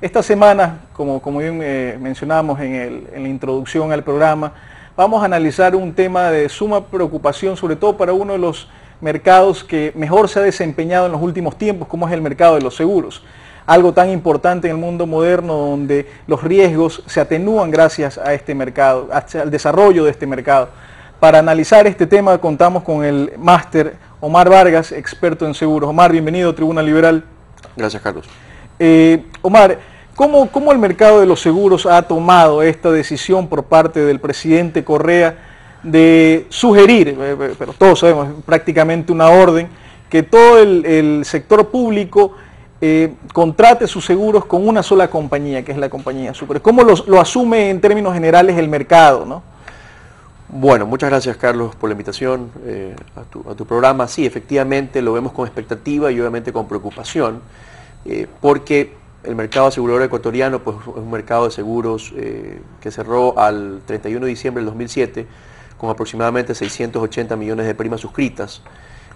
Esta semana, como bien mencionábamos en la introducción al programa, vamos a analizar un tema de suma preocupación, sobre todo para uno de los mercados que mejor se ha desempeñado en los últimos tiempos, como es el mercado de los seguros. Algo tan importante en el mundo moderno donde los riesgos se atenúan gracias a este mercado, al desarrollo de este mercado. Para analizar este tema contamos con el máster Omar Vargas, experto en seguros. Omar, bienvenido a Tribuna Liberal. Gracias, Carlos. Omar, ¿cómo el mercado de los seguros ha tomado esta decisión por parte del presidente Correa de sugerir, pero todos sabemos, prácticamente una orden, que todo el sector público contrate sus seguros con una sola compañía, que es la compañía Sucre? ¿Cómo lo asume en términos generales el mercado, no? Bueno, muchas gracias, Carlos, por la invitación a tu programa. Sí, efectivamente lo vemos con expectativa y obviamente con preocupación, porque el mercado asegurador ecuatoriano pues, es un mercado de seguros que cerró al 31 de diciembre del 2007 con aproximadamente 680 millones de primas suscritas.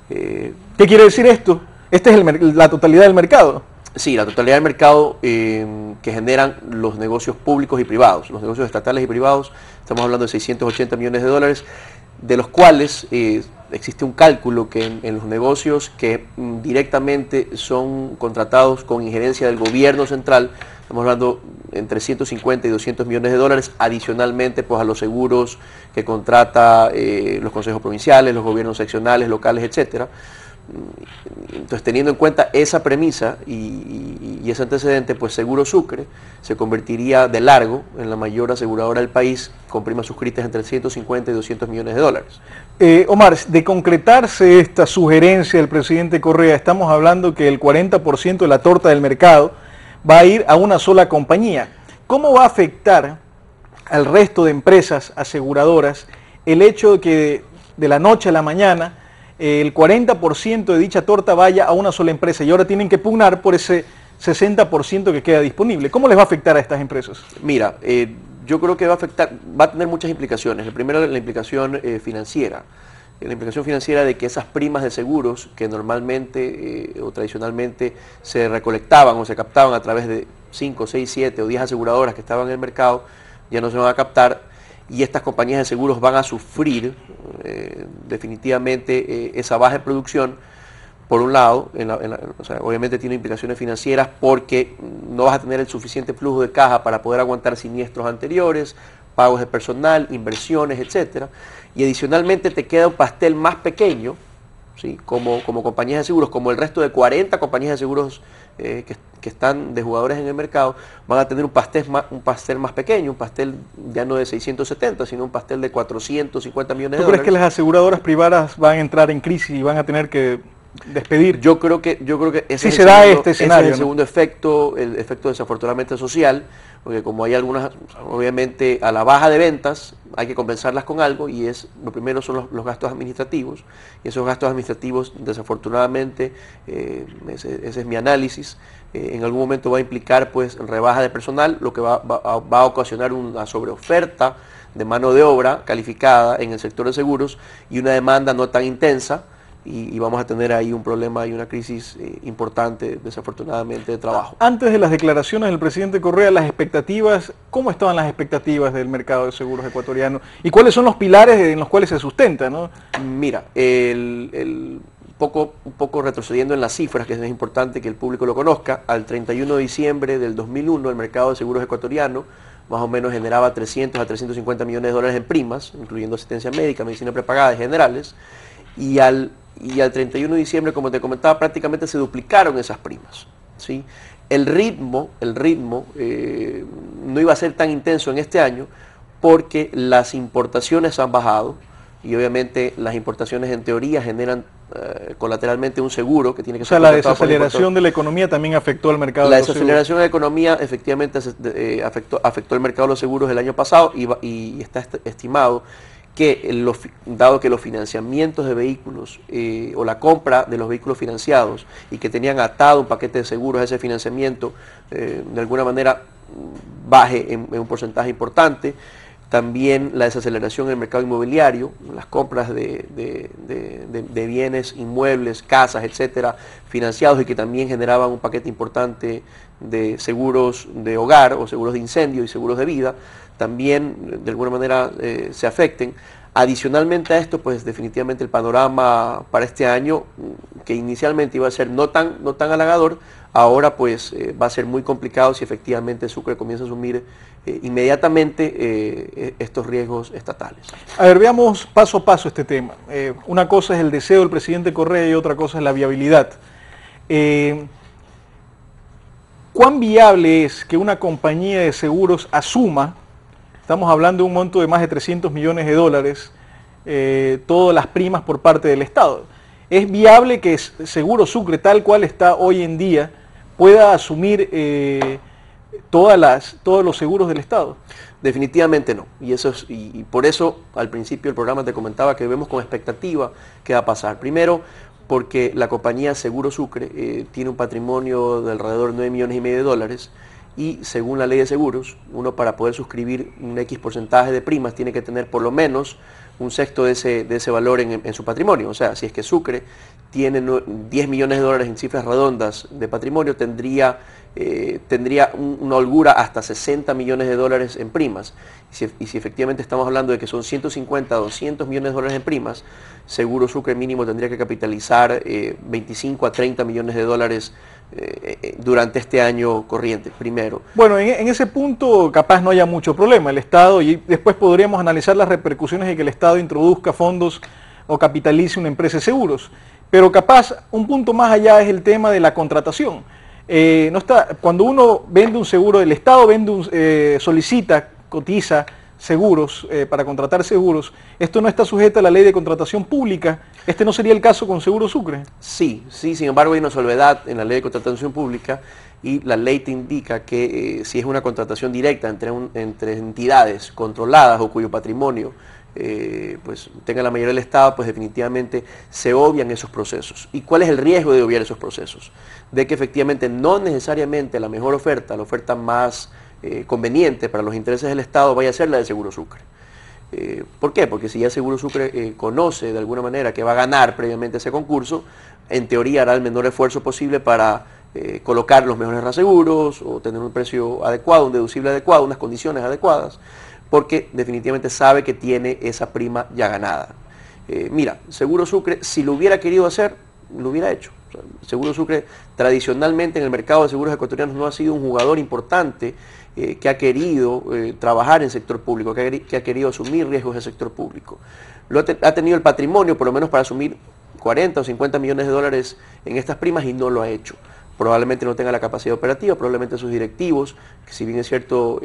¿Qué quiere decir esto? ¿Esta es la totalidad del mercado? Sí, la totalidad del mercado que generan los negocios públicos y privados, los negocios estatales y privados. Estamos hablando de 680 millones de dólares, de los cuales existe un cálculo que en los negocios que directamente son contratados con injerencia del gobierno central, estamos hablando entre 150 y 200 millones de dólares, adicionalmente pues a los seguros que contrata los consejos provinciales, los gobiernos seccionales, locales, etcétera. Entonces, teniendo en cuenta esa premisa y ese antecedente, pues Seguro Sucre se convertiría de largo en la mayor aseguradora del país, con primas suscritas entre 150 y 200 millones de dólares. Omar, de concretarse esta sugerencia del presidente Correa, estamos hablando que el 40% de la torta del mercado va a ir a una sola compañía. ¿Cómo va a afectar al resto de empresas aseguradoras el hecho de que de la noche a la mañana el 40% de dicha torta vaya a una sola empresa y ahora tienen que pugnar por ese 60% que queda disponible? ¿Cómo les va a afectar a estas empresas? Mira, yo creo que va a tener muchas implicaciones. La primera, la implicación financiera. La implicación financiera de que esas primas de seguros que normalmente o tradicionalmente se recolectaban o se captaban a través de 5, 6, 7 o 10 aseguradoras que estaban en el mercado, ya no se van a captar, y estas compañías de seguros van a sufrir definitivamente esa baja de producción. Por un lado, o sea, obviamente tiene implicaciones financieras porque no vas a tener el suficiente flujo de caja para poder aguantar siniestros anteriores, pagos de personal, inversiones, etcétera. Y adicionalmente te queda un pastel más pequeño, ¿sí? como compañías de seguros, como el resto de 40 compañías de seguros que están de jugadores en el mercado, van a tener un pastel más pequeño, un pastel ya no de 670, sino un pastel de 450 millones de dólares. ¿Tú crees que las aseguradoras privadas van a entrar en crisis y van a tener que despedir? Yo creo que ese es este escenario, ese es el segundo efecto, el efecto desafortunadamente social, porque como hay algunas, obviamente a la baja de ventas hay que compensarlas con algo, y lo primero son los gastos administrativos, y esos gastos administrativos desafortunadamente, ese es mi análisis, en algún momento va a implicar pues rebaja de personal, lo que va a ocasionar una sobreoferta de mano de obra calificada en el sector de seguros y una demanda no tan intensa, y vamos a tener ahí un problema y una crisis importante, desafortunadamente, de trabajo. Antes de las declaraciones del presidente Correa, las expectativas, ¿cómo estaban las expectativas del mercado de seguros ecuatoriano? ¿Y cuáles son los pilares en los cuales se sustenta, ¿no? Mira, un poco retrocediendo en las cifras, que es importante que el público lo conozca, al 31 de diciembre del 2001 el mercado de seguros ecuatoriano más o menos generaba 300 a 350 millones de dólares en primas, incluyendo asistencia médica, medicina prepagada y generales, y al 31 de diciembre, como te comentaba, prácticamente se duplicaron esas primas, ¿sí? El ritmo no iba a ser tan intenso en este año porque las importaciones han bajado, y obviamente las importaciones en teoría generan colateralmente un seguro que tiene que ser... O sea, la desaceleración de la economía también afectó al mercado de los seguros. La desaceleración de la economía efectivamente afectó el mercado de los seguros el año pasado, y está estimado que dado que los financiamientos de vehículos o la compra de los vehículos financiados y que tenían atado un paquete de seguros a ese financiamiento, de alguna manera baje en un porcentaje importante. También la desaceleración en el mercado inmobiliario, las compras de bienes, inmuebles, casas, etcétera, financiados, y que también generaban un paquete importante de seguros de hogar o seguros de incendio y seguros de vida también de alguna manera se afecten. Adicionalmente a esto, pues definitivamente el panorama para este año, que inicialmente iba a ser no tan halagador, ahora pues va a ser muy complicado si efectivamente Sucre comienza a asumir inmediatamente estos riesgos estatales. A ver, veamos paso a paso este tema. Una cosa es el deseo del presidente Correa y otra cosa es la viabilidad. ¿Cuán viable es que una compañía de seguros asuma, estamos hablando de un monto de más de 300 millones de dólares, todas las primas por parte del Estado? ¿Es viable que Seguro Sucre, tal cual está hoy en día, pueda asumir todos los seguros del Estado? Definitivamente no, y por eso al principio del programa te comentaba que vemos con expectativa qué va a pasar. Primero, porque la compañía Seguro Sucre tiene un patrimonio de alrededor de 9,5 millones de dólares y según la ley de seguros, uno para poder suscribir un X porcentaje de primas tiene que tener por lo menos un sexto de ese valor en su patrimonio. O sea, si es que Sucre tiene 10 millones de dólares en cifras redondas de patrimonio, tendría una holgura hasta 60 millones de dólares en primas. Y si efectivamente estamos hablando de que son 150 a 200 millones de dólares en primas, Seguro Sucre mínimo tendría que capitalizar 25 a 30 millones de dólares durante este año corriente, primero. Bueno, en ese punto capaz no haya mucho problema. El Estado, y después podríamos analizar las repercusiones de que el Estado introduzca fondos o capitalice una empresa de seguros. Pero capaz un punto más allá es el tema de la contratación. Cuando uno vende un seguro, el Estado solicita, cotiza seguros para contratar seguros, esto no está sujeto a la ley de contratación pública. ¿Este no sería el caso con Seguro Sucre? Sí, sin embargo hay una salvedad en la ley de contratación pública y la ley te indica que si es una contratación directa entre entidades controladas o cuyo patrimonio pues tenga la mayoría del Estado, pues definitivamente se obvian esos procesos. ¿Y cuál es el riesgo de obviar esos procesos? De que efectivamente no necesariamente la mejor oferta, la oferta más conveniente para los intereses del Estado vaya a ser la de Seguro Sucre. ¿Por qué? Porque si ya Seguro Sucre conoce de alguna manera que va a ganar previamente ese concurso, en teoría hará el menor esfuerzo posible para colocar los mejores reaseguros o tener un precio adecuado, un deducible adecuado, unas condiciones adecuadas, porque definitivamente sabe que tiene esa prima ya ganada. Mira, Seguro Sucre, si lo hubiera querido hacer, lo hubiera hecho. O sea, Seguro Sucre tradicionalmente en el mercado de seguros ecuatorianos no ha sido un jugador importante que ha querido trabajar en sector público, que ha querido asumir riesgos del sector público. Ha tenido el patrimonio por lo menos para asumir 40 o 50 millones de dólares en estas primas y no lo ha hecho. Probablemente no tenga la capacidad operativa, probablemente sus directivos, que si bien es cierto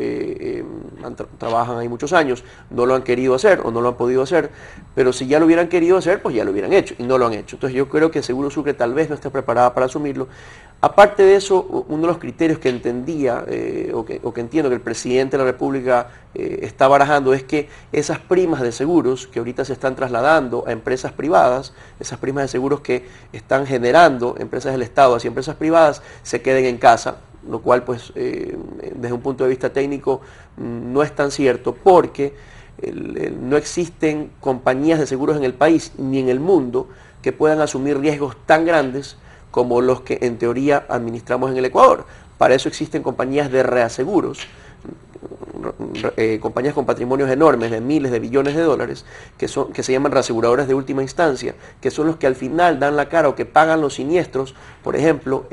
trabajan ahí muchos años, no lo han querido hacer o no lo han podido hacer, pero si ya lo hubieran querido hacer, pues ya lo hubieran hecho y no lo han hecho. Entonces yo creo que Seguro Sucre tal vez no esté preparada para asumirlo. Aparte de eso, uno de los criterios que entendía o que entiendo que el presidente de la República está barajando es que esas primas de seguros que ahorita se están trasladando a empresas privadas, esas primas de seguros que están generando empresas del Estado hacia empresas privadas, se queden en casa, lo cual pues desde un punto de vista técnico no es tan cierto porque no existen compañías de seguros en el país ni en el mundo que puedan asumir riesgos tan grandes como los que en teoría administramos en el Ecuador. Para eso existen compañías de reaseguros, compañías con patrimonios enormes de miles de billones de dólares que se llaman reaseguradoras de última instancia, que son los que al final dan la cara o que pagan los siniestros, por ejemplo,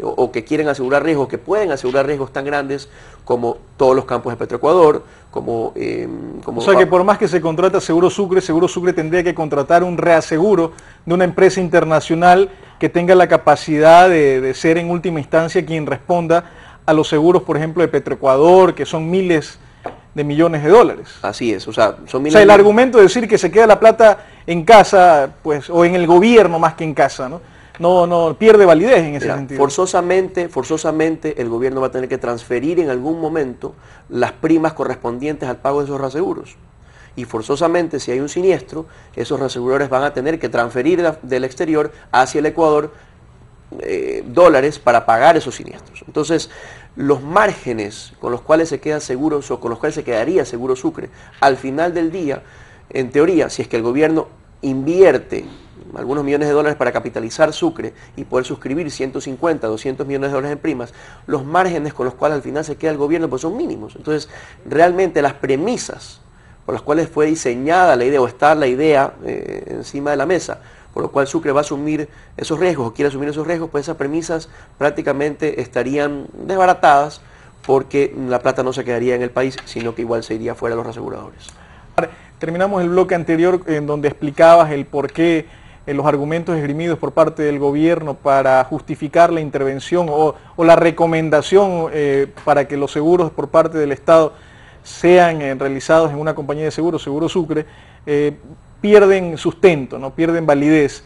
o que quieren asegurar riesgos, que pueden asegurar riesgos tan grandes como todos los campos de Petroecuador, como o sea que por más que se contrata Seguro Sucre tendría que contratar un reaseguro de una empresa internacional que tenga la capacidad de ser en última instancia quien responda a los seguros, por ejemplo, de Petroecuador, que son miles de millones de dólares. Así es, o sea, son miles. O sea, el argumento de decir que se queda la plata en casa, pues, o en el gobierno más que en casa, no pierde validez en ese sentido. Forzosamente el gobierno va a tener que transferir en algún momento las primas correspondientes al pago de esos reaseguros. Y forzosamente, si hay un siniestro, esos reaseguradores van a tener que transferir del exterior hacia el Ecuador dólares para pagar esos siniestros. Entonces, los márgenes con los cuales se quedan seguros o con los cuales se quedaría Seguro Sucre, al final del día, en teoría, si es que el gobierno invierte algunos millones de dólares para capitalizar Sucre y poder suscribir 150, 200 millones de dólares en primas, los márgenes con los cuales al final se queda el gobierno pues son mínimos. Entonces, realmente las premisas por las cuales fue diseñada la idea o está la idea encima de la mesa, por lo cual Sucre va a asumir esos riesgos o quiere asumir esos riesgos, pues esas premisas prácticamente estarían desbaratadas porque la plata no se quedaría en el país, sino que igual se iría fuera de los aseguradores. Terminamos el bloque anterior en donde explicabas el por qué los argumentos esgrimidos por parte del gobierno para justificar la intervención o la recomendación para que los seguros por parte del Estado sean realizados en una compañía de seguros, Seguro Sucre, pierden sustento, ¿no? Pierden validez.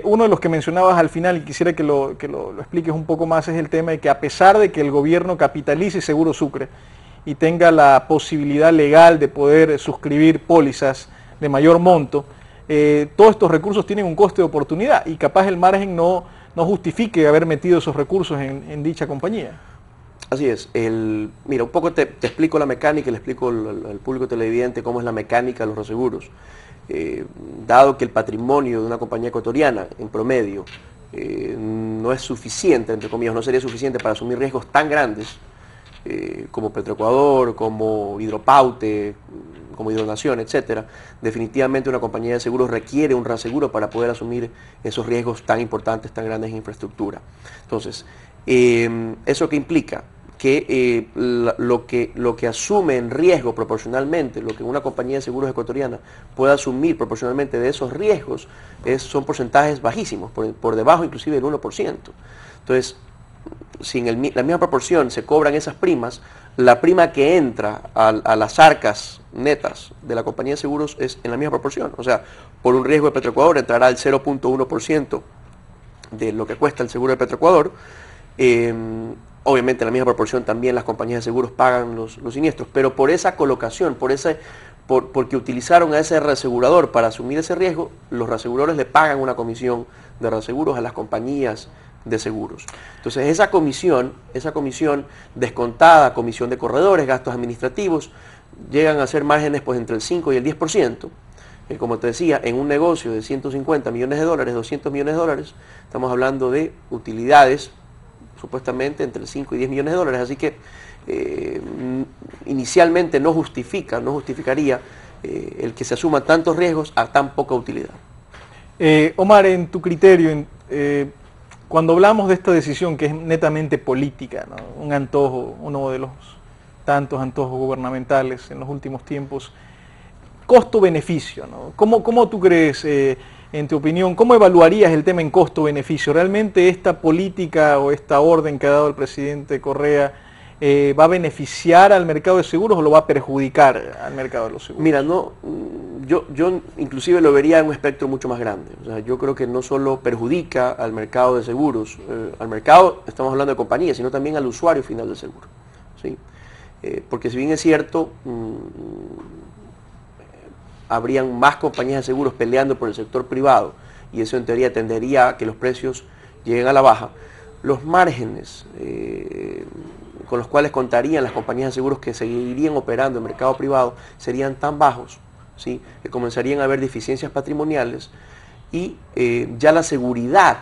Uno de los que mencionabas al final, y quisiera que lo expliques un poco más, es el tema de que a pesar de que el gobierno capitalice Seguro Sucre y tenga la posibilidad legal de poder suscribir pólizas de mayor monto, todos estos recursos tienen un coste de oportunidad y capaz el margen no justifique haber metido esos recursos en dicha compañía. Así es. Mira, un poco te explico la mecánica y le explico al público televidente cómo es la mecánica de los reaseguros. Dado que el patrimonio de una compañía ecuatoriana, en promedio, no es suficiente, entre comillas, no sería suficiente para asumir riesgos tan grandes como Petroecuador, como Hidropaute, como Hidronación, etcétera, definitivamente una compañía de seguros requiere un reaseguro para poder asumir esos riesgos tan importantes, tan grandes en infraestructura. Entonces, ¿eso qué implica? Que lo que asume en riesgo proporcionalmente, lo que una compañía de seguros ecuatoriana puede asumir proporcionalmente de esos riesgos, son porcentajes bajísimos, por debajo inclusive del 1%. Entonces, si en la misma proporción se cobran esas primas, la prima que entra a las arcas netas de la compañía de seguros es en la misma proporción. O sea, por un riesgo de Petroecuador entrará el 0.1% de lo que cuesta el seguro de Petroecuador. Obviamente en la misma proporción también las compañías de seguros pagan los siniestros, pero por esa colocación, porque utilizaron a ese reasegurador para asumir ese riesgo, los reaseguradores le pagan una comisión de reaseguros a las compañías de seguros. Entonces esa comisión descontada, comisión de corredores, gastos administrativos, llegan a ser márgenes pues entre el 5 y el 10%. Como te decía, en un negocio de 150 millones de dólares, 200 millones de dólares, estamos hablando de utilidades supuestamente entre el 5 y 10 millones de dólares, así que inicialmente no justificaría el que se asuman tantos riesgos a tan poca utilidad. Omar, en tu criterio, cuando hablamos de esta decisión que es netamente política, ¿no? Un antojo, uno de los tantos antojos gubernamentales en los últimos tiempos, costo-beneficio, ¿no? ¿Cómo tú crees, en tu opinión, cómo evaluarías el tema en costo-beneficio? ¿Realmente esta política o esta orden que ha dado el presidente Correa va a beneficiar al mercado de seguros o lo va a perjudicar al mercado de los seguros? Mira, yo inclusive lo vería en un espectro mucho más grande. O sea, yo creo que no solo perjudica al mercado de seguros, al mercado, estamos hablando de compañías, sino también al usuario final del seguro, ¿sí? Porque si bien es cierto, habrían más compañías de seguros peleando por el sector privado y eso en teoría tendería a que los precios lleguen a la baja, los márgenes con los cuales contarían las compañías de seguros que seguirían operando en el mercado privado serían tan bajos, ¿sí? Que comenzarían a haber deficiencias patrimoniales y ya la seguridad,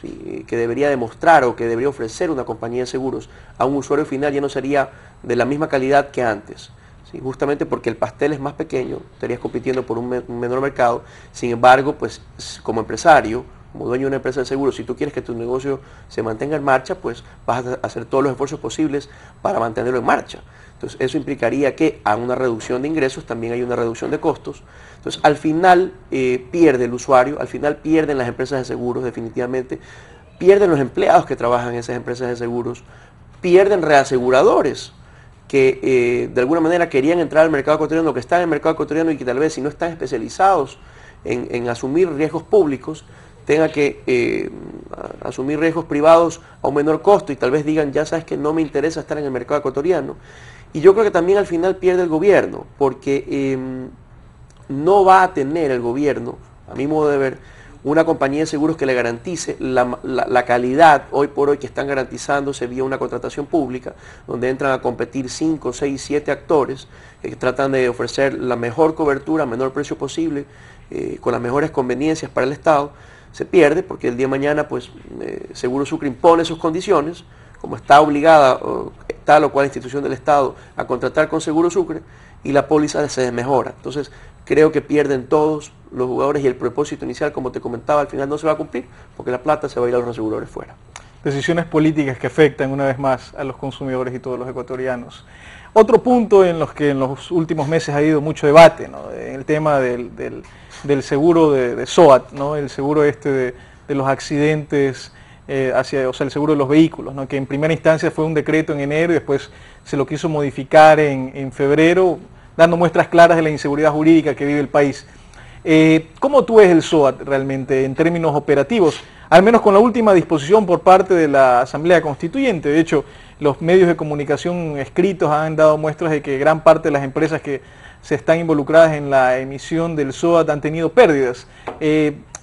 ¿sí? Que debería demostrar o que debería ofrecer una compañía de seguros a un usuario final ya no sería de la misma calidad que antes. Sí, justamente porque el pastel es más pequeño, estarías compitiendo por un menor mercado. Sin embargo, pues como empresario, como dueño de una empresa de seguros, si tú quieres que tu negocio se mantenga en marcha, pues vas a hacer todos los esfuerzos posibles para mantenerlo en marcha. Entonces eso implicaría que a una reducción de ingresos también hay una reducción de costos. Entonces al final pierde el usuario, al final pierden las empresas de seguros definitivamente, pierden los empleados que trabajan en esas empresas de seguros, pierden reaseguradores que de alguna manera querían entrar al mercado ecuatoriano, que están en el mercado ecuatoriano y que tal vez si no están especializados en asumir riesgos públicos, tengan que asumir riesgos privados a un menor costo y tal vez digan, ya sabes que no me interesa estar en el mercado ecuatoriano. Y yo creo que también al final pierde el gobierno, porque no va a tener el gobierno, a mi modo de ver, una compañía de seguros que le garantice la calidad hoy por hoy que están garantizándose vía una contratación pública, donde entran a competir 5, 6, 7 actores que tratan de ofrecer la mejor cobertura a menor precio posible, con las mejores conveniencias para el Estado, se pierde porque el día de mañana pues Seguro Sucre impone sus condiciones, como está obligada tal o cual institución del Estado a contratar con Seguro Sucre, y la póliza se desmejora. Entonces creo que pierden todos los jugadores y el propósito inicial, como te comentaba, al final no se va a cumplir porque la plata se va a ir a los aseguradores fuera. Decisiones políticas que afectan una vez más a los consumidores y todos los ecuatorianos. Otro punto en los que en los últimos meses ha habido mucho debate, ¿no? En el tema del seguro de SOAT, ¿no? El seguro de los accidentes, o sea, el seguro de los vehículos, ¿no? Que en primera instancia fue un decreto en enero y después se lo quiso modificar en febrero, dando muestras claras de la inseguridad jurídica que vive el país. ¿Cómo tú ves el SOAT realmente en términos operativos? Al menos con la última disposición por parte de la Asamblea Constituyente. De hecho, los medios de comunicación escritos han dado muestras de que gran parte de las empresas que se están involucradas en la emisión del SOAT han tenido pérdidas.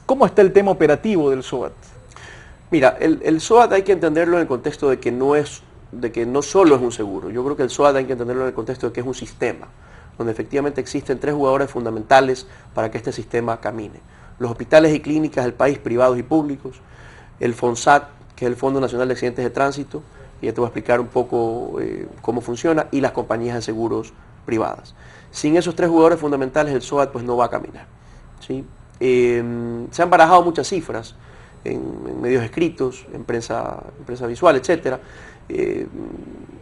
¿Cómo está el tema operativo del SOAT? Mira, el SOAT hay que entenderlo en el contexto de que no solo es un seguro. Yo creo que el SOAT hay que entenderlo en el contexto de que es un sistema, donde efectivamente existen 3 jugadores fundamentales para que este sistema camine. Los hospitales y clínicas del país, privados y públicos, el FONSAT, que es el Fondo Nacional de Accidentes de Tránsito, y ya te voy a explicar un poco cómo funciona, y las compañías de seguros privadas. Sin esos 3 jugadores fundamentales el SOAT pues no va a caminar, ¿sí? Se han barajado muchas cifras en medios escritos, en prensa visual, etcétera.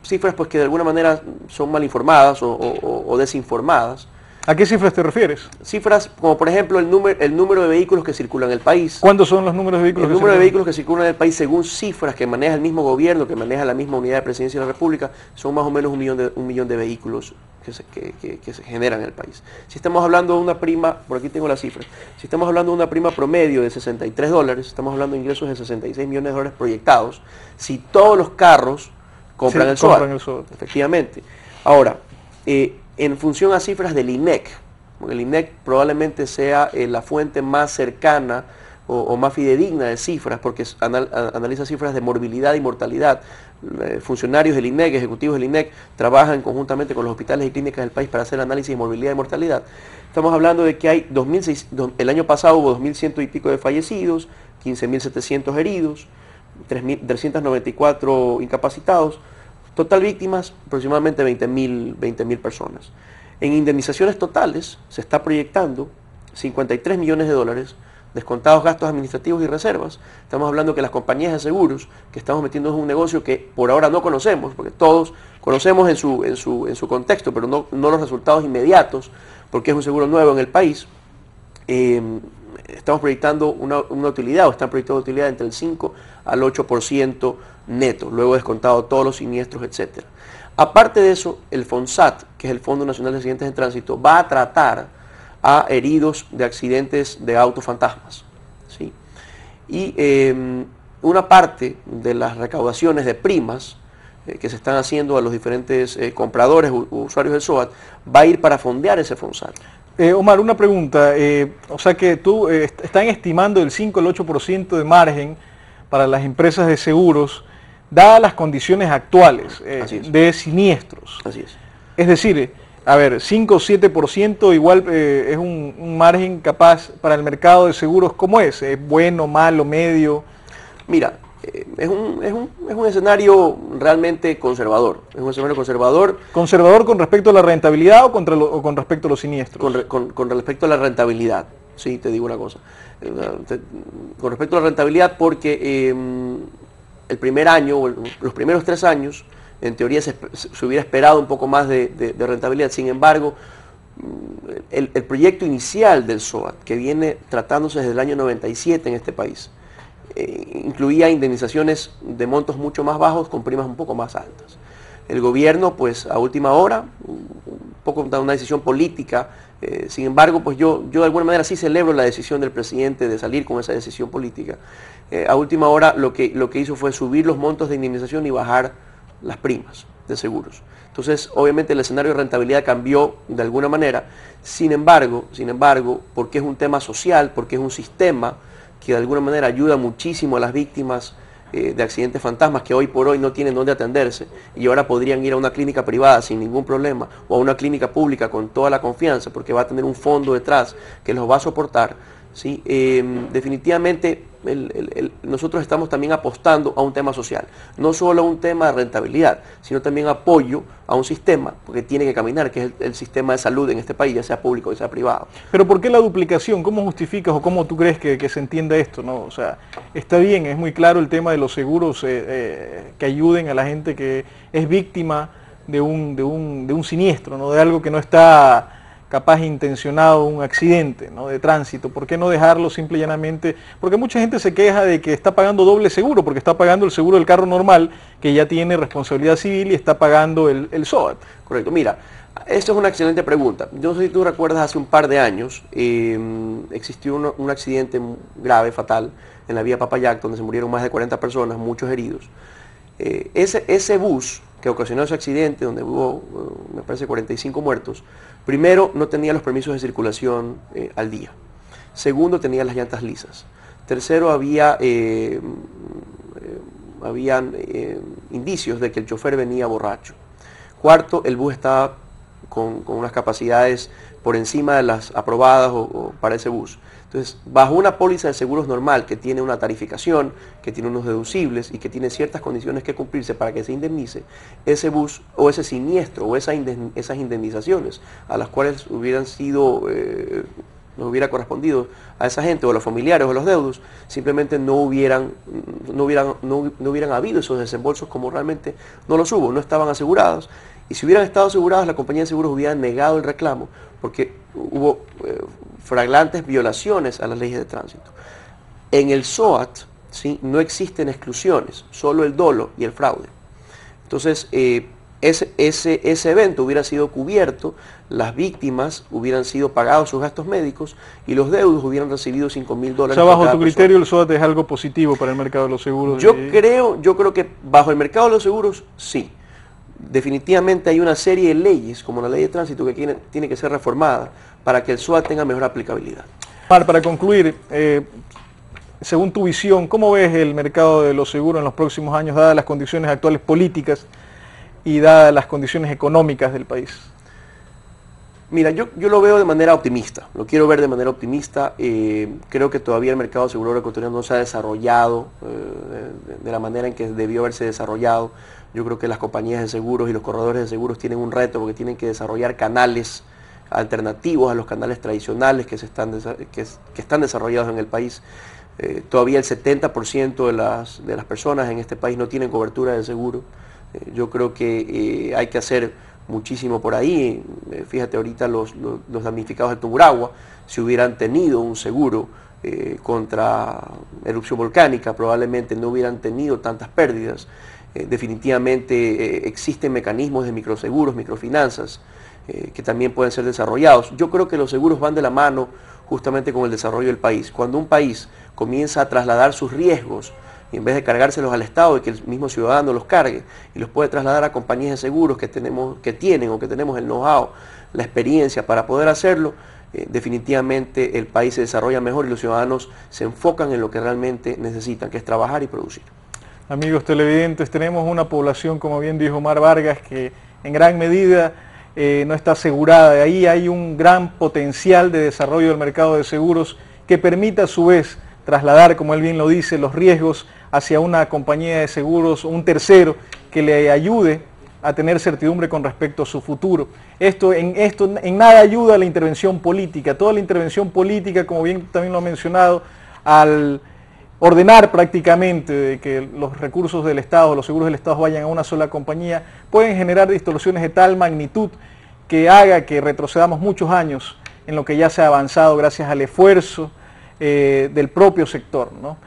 Cifras pues que de alguna manera son mal informadas o desinformadas. ¿A qué cifras te refieres? Cifras como por ejemplo el número de vehículos que circulan en el país. ¿Cuántos son los números de vehículos? El número de vehículos que circulan en el país según cifras que maneja el mismo gobierno, que maneja la misma unidad de presidencia de la República, son más o menos un millón de vehículos que se generan en el país. Si estamos hablando de una prima, por aquí tengo las cifras, si estamos hablando de una prima promedio de $63, estamos hablando de ingresos de $66 millones proyectados, si todos los carros compran el SOAT. Efectivamente. Ahora, en función a cifras del INEC, porque el INEC probablemente sea la fuente más cercana o más fidedigna de cifras, porque analiza cifras de morbilidad y mortalidad. Funcionarios del INEC, ejecutivos del INEC, trabajan conjuntamente con los hospitales y clínicas del país para hacer análisis de morbilidad y mortalidad. Estamos hablando de que hay el año pasado hubo 2.100 y pico de fallecidos, 15.700 heridos, 394 incapacitados, total víctimas aproximadamente 20.000 personas. En indemnizaciones totales se está proyectando $53 millones, descontados gastos administrativos y reservas. Estamos hablando que las compañías de seguros, que estamos metiendo en un negocio que por ahora no conocemos, porque todos conocemos en su contexto, pero no los resultados inmediatos, porque es un seguro nuevo en el país, estamos proyectando una utilidad, o están proyectando utilidad entre el 5 al 8% neto, luego descontado todos los siniestros, etcétera. Aparte de eso, el FONSAT, que es el Fondo Nacional de Accidentes de Tránsito, va a tratar a heridos de accidentes de autos fantasmas, ¿sí? Y una parte de las recaudaciones de primas que se están haciendo a los diferentes compradores u usuarios del SOAT va a ir para fondear ese FONSAT. Omar, una pregunta. O sea que tú están estimando el 5 al 8% de margen para las empresas de seguros, dadas las condiciones actuales de siniestros. Así es. Es decir, a ver, 5 o 7% igual es un margen capaz para el mercado de seguros. ¿Cómo es? ¿Es bueno, malo, medio? Mira, es un escenario realmente conservador. Es un escenario conservador. ¿Conservador con respecto a la rentabilidad o con respecto a los siniestros? Con respecto a la rentabilidad. Sí, te digo una cosa. Con respecto a la rentabilidad, porque el primer año, o los primeros 3 años, en teoría se hubiera esperado un poco más de rentabilidad. Sin embargo, el proyecto inicial del SOAT, que viene tratándose desde el año 97 en este país, incluía indemnizaciones de montos mucho más bajos con primas un poco más altas. El gobierno, pues a última hora, un poco una decisión política, sin embargo, pues yo de alguna manera sí celebro la decisión del presidente de salir con esa decisión política. A última hora lo que hizo fue subir los montos de indemnización y bajar las primas de seguros. Entonces, obviamente el escenario de rentabilidad cambió de alguna manera. Sin embargo, porque es un tema social, porque es un sistema, que de alguna manera ayuda muchísimo a las víctimas de accidentes fantasmas que hoy por hoy no tienen dónde atenderse y ahora podrían ir a una clínica privada sin ningún problema o a una clínica pública con toda la confianza porque va a tener un fondo detrás que los va a soportar, ¿sí? Definitivamente nosotros estamos también apostando a un tema social, no solo a un tema de rentabilidad, sino también apoyo a un sistema, porque tiene que caminar, que es el sistema de salud en este país, ya sea público o sea privado. Pero ¿por qué la duplicación? ¿Cómo justificas o cómo tú crees que se entienda esto, ¿no? O sea, está bien, es muy claro el tema de los seguros que ayuden a la gente que es víctima de un siniestro, ¿no? De algo que no está capaz intencionado, un accidente, ¿no? De tránsito. ¿Por qué no dejarlo simple y llanamente? Porque mucha gente se queja de que está pagando doble seguro, porque está pagando el seguro del carro normal, que ya tiene responsabilidad civil, y está pagando el SOAT. Correcto. Mira, esto es una excelente pregunta. Yo no sé si tú recuerdas, hace un par de años existió un accidente grave, fatal, en la vía Papayac, donde se murieron más de 40 personas, muchos heridos. Ese bus que ocasionó ese accidente, donde hubo, me parece, 45 muertos, primero, no tenía los permisos de circulación al día. Segundo, tenía las llantas lisas. Tercero, habían indicios de que el chofer venía borracho. Cuarto, el bus estaba con unas capacidades por encima de las aprobadas para ese bus. Entonces, bajo una póliza de seguros normal que tiene una tarificación, que tiene unos deducibles y que tiene ciertas condiciones que cumplirse para que se indemnice, ese bus o ese siniestro o esas indemnizaciones a las cuales hubieran sido, nos hubiera correspondido a esa gente o a los familiares o a los deudos, simplemente no hubieran habido esos desembolsos como realmente no los hubo, no estaban asegurados. Y si hubieran estado asegurados, la compañía de seguros hubiera negado el reclamo porque hubo flagrantes violaciones a las leyes de tránsito. En el SOAT, ¿sí?, no existen exclusiones, solo el dolo y el fraude. Entonces, ese evento hubiera sido cubierto, las víctimas hubieran sido pagados sus gastos médicos y los deudos hubieran recibido $5.000. O sea, bajo tu criterio, el SOAT es algo positivo para el mercado de los seguros. Yo creo que bajo el mercado de los seguros, sí. Definitivamente hay una serie de leyes, como la ley de tránsito, que tiene que ser reformada para que el SOAT tenga mejor aplicabilidad. Para concluir, según tu visión, ¿cómo ves el mercado de los seguros en los próximos años, dadas las condiciones actuales políticas y dadas las condiciones económicas del país? Mira, yo lo veo de manera optimista, lo quiero ver de manera optimista. Creo que todavía el mercado seguro ecuatoriano no se ha desarrollado de la manera en que debió haberse desarrollado. Yo creo que las compañías de seguros y los corredores de seguros tienen un reto porque tienen que desarrollar canales alternativos a los canales tradicionales que están desarrollados en el país. Todavía el 70% de las personas en este país no tienen cobertura de seguro. Yo creo que hay que hacer muchísimo por ahí. Fíjate ahorita los damnificados de Tungurahua, si hubieran tenido un seguro contra erupción volcánica, probablemente no hubieran tenido tantas pérdidas. Definitivamente existen mecanismos de microseguros, microfinanzas, que también pueden ser desarrollados. Yo creo que los seguros van de la mano justamente con el desarrollo del país. Cuando un país comienza a trasladar sus riesgos, y en vez de cargárselos al Estado y que el mismo ciudadano los cargue, y los puede trasladar a compañías de seguros que tenemos el know-how, la experiencia para poder hacerlo, definitivamente el país se desarrolla mejor y los ciudadanos se enfocan en lo que realmente necesitan, que es trabajar y producir. Amigos televidentes, tenemos una población, como bien dijo Omar Vargas, que en gran medida no está asegurada. De ahí hay un gran potencial de desarrollo del mercado de seguros que permita a su vez trasladar, como él bien lo dice, los riesgos hacia una compañía de seguros o un tercero que le ayude a tener certidumbre con respecto a su futuro. En nada ayuda la intervención política. Toda la intervención política, como bien también lo ha mencionado, al ordenar prácticamente de que los recursos del Estado, los seguros del Estado vayan a una sola compañía, pueden generar distorsiones de tal magnitud que haga que retrocedamos muchos años en lo que ya se ha avanzado gracias al esfuerzo del propio sector, ¿no?